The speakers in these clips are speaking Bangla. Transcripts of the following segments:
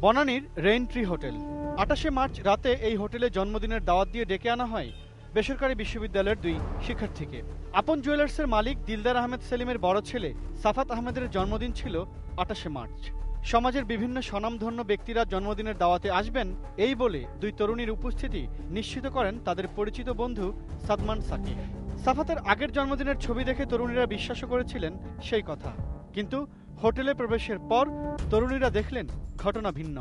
বনানীর রেইন ট্রি হোটেল। ২৮শে মার্চ রাতে এই হোটেলে জন্মদিনের দাওয়াত দিয়ে ডেকে আনা হয় বেসরকারি বিশ্ববিদ্যালয়ের ২ শিক্ষার্থীকে। আপন জুয়েলার্সের মালিক দিলদার আহমেদ সেলিমের বড় ছেলে সাফাত আহমেদের জন্মদিন ছিল ২৮শে মার্চ। সমাজের বিভিন্ন স্বনামধন্য ব্যক্তিরা জন্মদিনের দাওয়াতে আসবেন এই বলে ২ তরুণীর উপস্থিতি নিশ্চিত করেন তাদের পরিচিত বন্ধু সাদমান সাকিব। সাফাতের আগের জন্মদিনের ছবি দেখে তরুণীরা বিশ্বাসও করেছিলেন সেই কথা, কিন্তু হোটেলে প্রবেশের পর তরুণীরা দেখলেন ঘটনা ভিন্ন।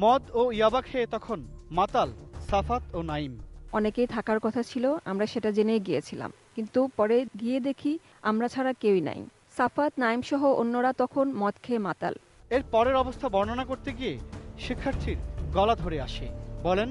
মদ ও ইয়াবা খেয়ে তখন মাতাল সাফাত ও নাইম। অনেকেই থাকার কথা ছিল, আমরা সেটা জেনেই গিয়েছিলাম, কিন্তু পরে গিয়ে দেখি আমরা ছাড়া কেউই নাই। সাফাত, নাইম সহ অন্যরা তখন মদ খেয়ে মাতাল। এর পরের অবস্থা বর্ণনা করতে গিয়ে শিক্ষার্থীর গলা ধরে আসে। বলেন,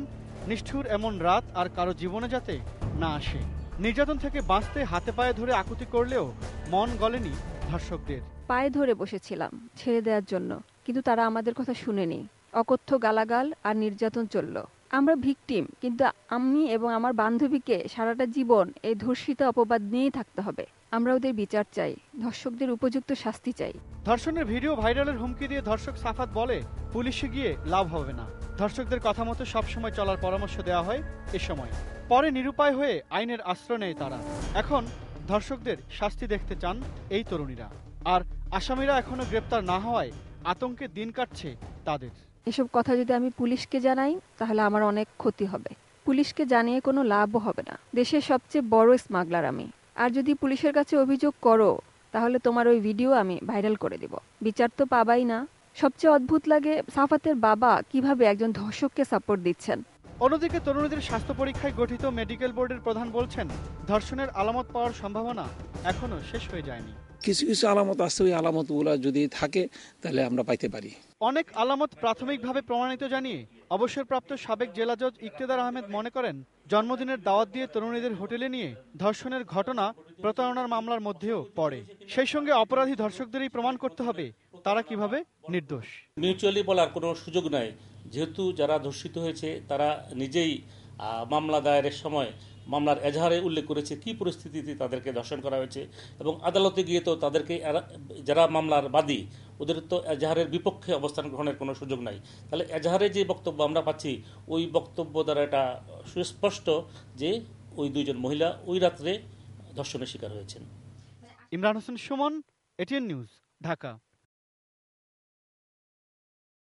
নিষ্ঠুর এমন রাত আর কারো জীবনে যাতে না আসে। নির্যাতন থেকে বাঁচতে হাতে পায়ে ধরে আকুতি করলেও মন গলেনি ধর্ষকদের। পায়ে ধরে বসেছিলাম ছেড়ে দেওয়ার জন্য, কিন্তু তারা আমাদের কথা শুনেনি। অকথ্য গালাগাল আর নির্যাতন চলল। আমরা ভিকটিম, কিন্তু আমি এবং আমার বান্ধবীকে সারাটা জীবন এই ধর্ষিতা অপবাদ নিয়েই থাকতে হবে। আমরা ওদের বিচার চাই, ধর্ষকদের উপযুক্ত শাস্তি চাই। ধর্ষণের ভিডিও ভাইরালের হুমকি দিয়ে ধর্ষক সাফাত বলে, পুলিশে গিয়ে লাভ হবে না। ধর্ষকদের কথা মতো সবসময় চলার পরামর্শ দেওয়া হয় এ সময়। পরে নিরুপায় হয়ে আইনের আশ্রয় নেয় তারা। এখন ধর্ষকদের শাস্তি দেখতে চান এই তরুণীরা। আর আসামিরা এখনো গ্রেপ্তার না হওয়ায় আতঙ্কে দিন কাটছে তাদের। এসব কথা যদি আমি পুলিশকে জানাই তাহলে আমার অনেক ক্ষতি হবে। পুলিশকে জানিয়ে কোনো লাভও হবে না। দেশের সবচেয়ে বড় স্মাগলার আমি। আর যদি পুলিশের কাছে অভিযোগ করো তাহলে তোমার ওই ভিডিও আমি ভাইরাল করে দিব। বিচার তো পাবাই না। সবচেয়ে অদ্ভুত লাগে সাফাতের বাবা কিভাবে একজন ধর্ষককে সাপোর্ট দিচ্ছেন। অন্যদিকে তরুণীদের স্বাস্থ্য পরীক্ষায় গঠিত মেডিকেল বোর্ডের প্রধান বলছেন, ধর্ষণের আলামত পাওয়ার সম্ভাবনা এখনো শেষ হয়ে যায়নি। কিছু কিছু আলামত আছে, ওই আলামতগুলো যদি থাকে তাহলে আমরা পাইতে পারি। অনেক আলামত প্রাথমিকভাবে প্রমাণিত জানিয়ে অবসরপ্রাপ্ত সাবেক জেলা জজ ইকতেদার আহমেদ মনে করেন, জন্মদিনের দাওয়াত দিয়ে তরুণীদের হোটেলে নিয়ে ধর্ষণের ঘটনা প্রতারণার মামলার মধ্যেও পড়ে। সেই সঙ্গে অপরাধী ধর্ষকদেরই প্রমাণ করতে হবে তারা কিভাবে নির্দোষ। মিউচুয়ালি বলার কোনো সুযোগ নাই, যেহেতু যারা ধর্ষিত হয়েছে তারা নিজেই মামলা দায়েরের সময় মামলার এজাহারে উল্লেখ করেছে কি পরিস্থিতিতে তাদেরকে ধর্ষণ করা হয়েছে, এবং আদালতে গিয়ে তো তাদেরকে যারা মামলার বাদী ওদের তো এজাহারের বিপক্ষে অবস্থান গ্রহণের কোনো সুযোগ নাই। তাহলে এজাহারে যে বক্তব্য আমরা পাচ্ছি ওই বক্তব্য দ্বারা এটা সুস্পষ্ট যে ওই দুইজন মহিলা ওই রাত্রে ধর্ষণের শিকার হয়েছেন। Imran Hossain Suman, ATN news, Dhaka.